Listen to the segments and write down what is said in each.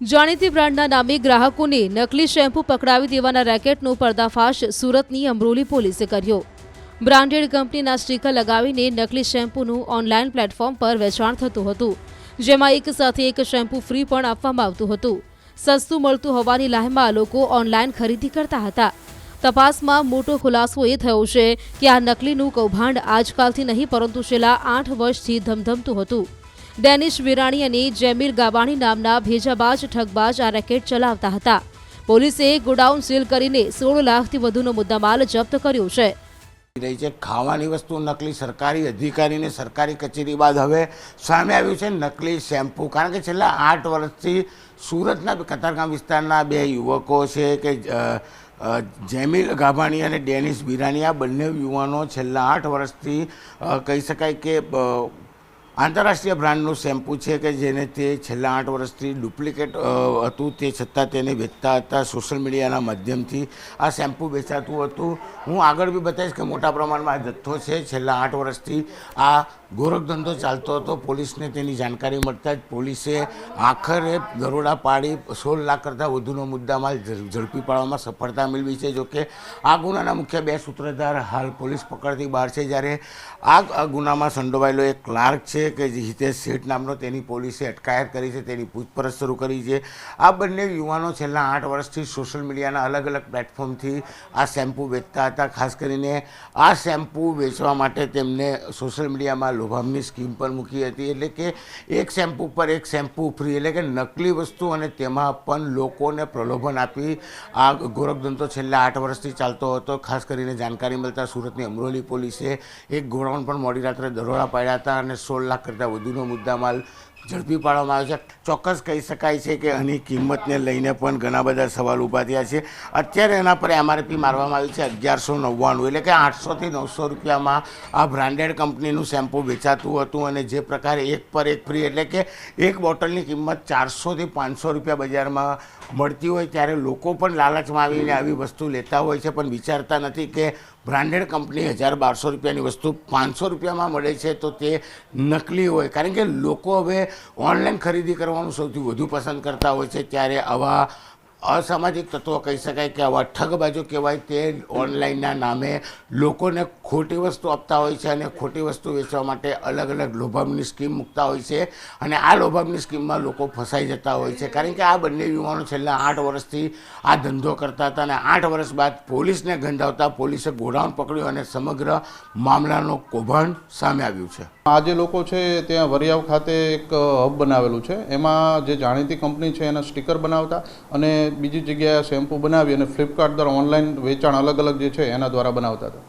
જાણીતી બ્રાન્ડના નામે ગ્રાહકોને નકલી શેમ્પૂ પકડાવી દેવાના રેકેટનો પર્દાફાશ સુરતની અમરોલી પોલીસે કર્યો। બ્રાન્ડેડ કંપનીના સ્ટીકર લગાવીને નકલી શેમ્પૂનું ઓનલાઈન પ્લેટફોર્મ પર વેચાણ થતું હતું, જેમાં એક સાથે એક શેમ્પૂ ફ્રી પણ આપવામાં આવતું હતું। સસ્તું મળતું હોવાની લાહેમાં લોકો ઓનલાઈન ખરીદી કરતા હતા। તપાસમાં મોટો ખુલાસો એ થયો છે કે આ નકલીનું કૌભાંડ આજકાલથી નહીં પરંતુ છેલ્લા 8 વર્ષથી ધમધમતું હતું। ડેનિશ વિરાણી અને જેમીર ગાબાણી નામના ભેજાબાજ ઠગબાજ આ રેકેટ ચલાવતા હતા। પોલીસે ગોડાઉન સીલ કરીને 16 લાખથી વધુનો મુદ્દામાલ જપ્ત કર્યો છે। રહી છે ખાવાની વસ્તુ નકલી સરકારી અધિકારીને સરકારી કચેરી બાદ હવે સામે આવ્યું છે નકલી શેમ્પૂ। કારણ કે છેલ્લા 8 વર્ષથી સુરતના કતારગામ વિસ્તારના બે યુવકો છે કે જેમીર ગાભાણી અને ડેનિશ વિરાણી આ બંને યુવાનો છેલ્લા 8 વર્ષથી કહી શકાય કે આંતરરાષ્ટ્રીય બ્રાન્ડનું શેમ્પૂ છે કે જેને તે છેલ્લા 8 વર્ષથી ડુપ્લિકેટ હતું તે છતાં તેને વેચતા હતા। સોશિયલ મીડિયાના માધ્યમથી આ શેમ્પૂ વેચાતું હતું। હું આગળ બી બતાવીશ કે મોટા પ્રમાણમાં આ જથ્થો છે છેલ્લા 8 વર્ષથી આ ગોરખધંધો ચાલતો હતો। પોલીસને તેની જાણકારી મળતા જ પોલીસે આખરે દરોડા પાડી 16 લાખ કરતાં વધુનો મુદ્દામાલ ઝડપી પાડવામાં સફળતા મેળવી છે। જોકે આ ગુનાના મુખ્ય બે સૂત્રધાર હાલ પોલીસ પકડથી બહાર છે, જ્યારે આ ગુનામાં સંડોવાયેલો એક ક્લાર્ક છે કે હિતેશ શેઠ નામનો, તેની પોલીસે અટકાયત કરી છે, તેની પૂછપરછ શરૂ કરી છે। આ બંને યુવાનો છેલ્લા 8 વર્ષથી સોશિયલ મીડિયાના અલગ અલગ પ્લેટફોર્મથી આ શેમ્પૂ વેચતા હતા। ખાસ કરીને આ શેમ્પૂ વેચવા માટે તેમને સોશિયલ મીડિયામાં લોભામની સ્કીમ પર મૂકી હતી, એટલે કે એક શેમ્પૂ પર એક શેમ્પૂ ફ્રી, એટલે કે નકલી વસ્તુ, અને તેમાં પણ લોકોને પ્રલોભન આપી આ ગોરખધંધો છેલ્લા 8 વર્ષથી ચાલતો હતો। ખાસ કરીને જાણકારી મળતા સુરતની અમરોલી પોલીસે એક ગોડાઉન પણ મોડી રાત્રે દરોડા પાડ્યા હતા અને 16 લાખ કરતાં વધુનો મુદ્દામાલ ઝડપી પાડવામાં આવ્યો છે। ચોક્કસ કહી શકાય છે કે આની કિંમતને લઈને પણ ઘણા બધા સવાલ ઊભા થયા છે। અત્યારે એના પર MRP મારવામાં આવી છે 1199, એટલે કે 800 થી 900 રૂપિયામાં આ બ્રાન્ડેડ કંપનીનું શેમ્પૂ વેચાતું હતું, અને જે પ્રકારે એક પર એક ફ્રી, એટલે કે એક બોટલની કિંમત 400 થી 500 રૂપિયા બજારમાં મળતી હોય ત્યારે લોકો પણ લાલચમાં આવીને આવી વસ્તુ લેતા હોય છે, પણ વિચારતા નથી કે બ્રાન્ડેડ કંપની 1000-1200 રૂપિયાની વસ્તુ 500 રૂપિયામાં મળે છે તો તે નકલી હોય। કારણ કે લોકો હવે ઓનલાઈન ખરીદી કરવાનું સૌથી વધુ પસંદ કરતા હોય છે, ત્યારે આવા અસામાજિક તત્વો કહી શકાય કે આવા ઠગબાજો કહેવાય તે ઓનલાઈનના નામે લોકોને ખોટી વસ્તુ આપતા હોય છે અને ખોટી વસ્તુ વેચવા માટે અલગ અલગ લોભામની સ્કીમ મૂકતા હોય છે, અને આ લોભામની સ્કીમમાં લોકો ફસાઈ જતા હોય છે। કારણ કે આ બંને યુવાનો છેલ્લા 8 વર્ષથી આ ધંધો કરતા હતા, અને 8 વર્ષ બાદ પોલીસને ગંધાવતા પોલીસે ગોડાઉન પકડ્યું અને સમગ્ર મામલાનો કૌભાંડ સામે આવ્યું છે। આ જે લોકો છે ત્યાં વરિયાવ ખાતે એક હબ બનાવેલું છે, એમાં જે જાણીતી કંપની છે એના સ્ટીકર બનાવતા અને બીજી જગ્યાએ શેમ્પૂ બનાવી અને ફ્લિપકાર્ટ દ્વારા ઓનલાઈન વેચાણ અલગ અલગ જે છે એના દ્વારા બનાવતા હતા।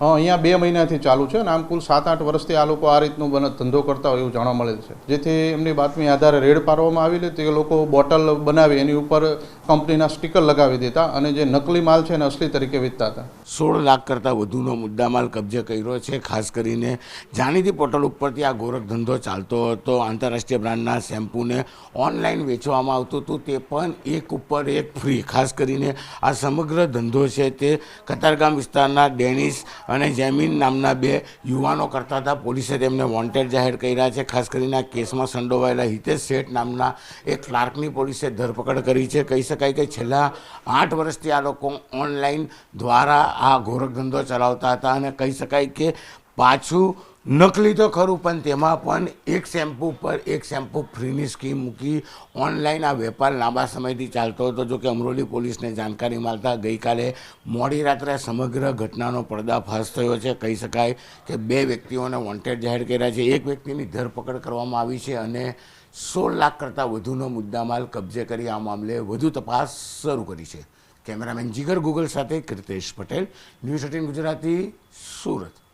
અહીંયા 2 મહિનાથી ચાલુ છે અને આમ કુલ 7-8 વર્ષથી આ લોકો આ રીતનું ધંધો કરતા હોય એવું જાણવા મળેલ છે, જેથી એમની બાતમી આધારે રેડ પાડવામાં આવેલી। તે લોકો બોટલ બનાવી એની ઉપર કંપનીના સ્ટીકર લગાવી દેતા અને જે નકલી માલ છે એને અસલી તરીકે વેચતા હતા। 16 લાખ કરતાં વધુનો મુદ્દામાલ કબજે કર્યો છે। ખાસ કરીને જાણીતી પોર્ટલ ઉપરથી આ ગોરખધંધો ચાલતો હતો। આંતરરાષ્ટ્રીય બ્રાન્ડના શેમ્પૂને ઓનલાઈન વેચવામાં આવતું હતું, તે પણ એક ઉપર એક ફ્રી। ખાસ કરીને આ સમગ્ર ધંધો છે તે કતારગામ વિસ્તારના ડેનિશ અને જેમીન નામના બે યુવાનો કરતા હતા। પોલીસે તેમને વોન્ટેડ જાહેર કર્યા છે। ખાસ કરીને આ કેસમાં સંડોવાયેલા હિતેશ શેઠ નામના એક ક્લાર્કની પોલીસે ધરપકડ કરી છે। કહી શકાય કે છેલ્લા 8 વર્ષથી આ લોકો ઓનલાઈન દ્વારા આ ગોરખધંધો ચલાવતા હતા, અને કહી શકાય કે પાછું નકલી તો ખરું પણ તેમાં પણ એક શેમ્પૂ પર એક શેમ્પૂ ફ્રીની સ્કીમ મૂકી ઓનલાઈન આ વેપાર લાંબા સમયથી ચાલતો હતો। જો કે અમરોલી પોલીસને જાણકારી મળતા ગઈકાલે મોડી રાત્રે સમગ્ર ઘટનાનો પર્દાફાશ થયો છે। કહી શકાય કે 2 વ્યક્તિઓને વોન્ટેડ જાહેર કર્યા છે, એક વ્યક્તિની ધરપકડ કરવામાં આવી છે અને 16 લાખ કરતાં વધુનો મુદ્દામાલ કબજે કરી આ મામલે વધુ તપાસ શરૂ કરી છે। કેમેરામેન જીગર ગૂગલ સાથે કૃતેશ પટેલ, ન્યૂઝ 18 ગુજરાતી, સુરત।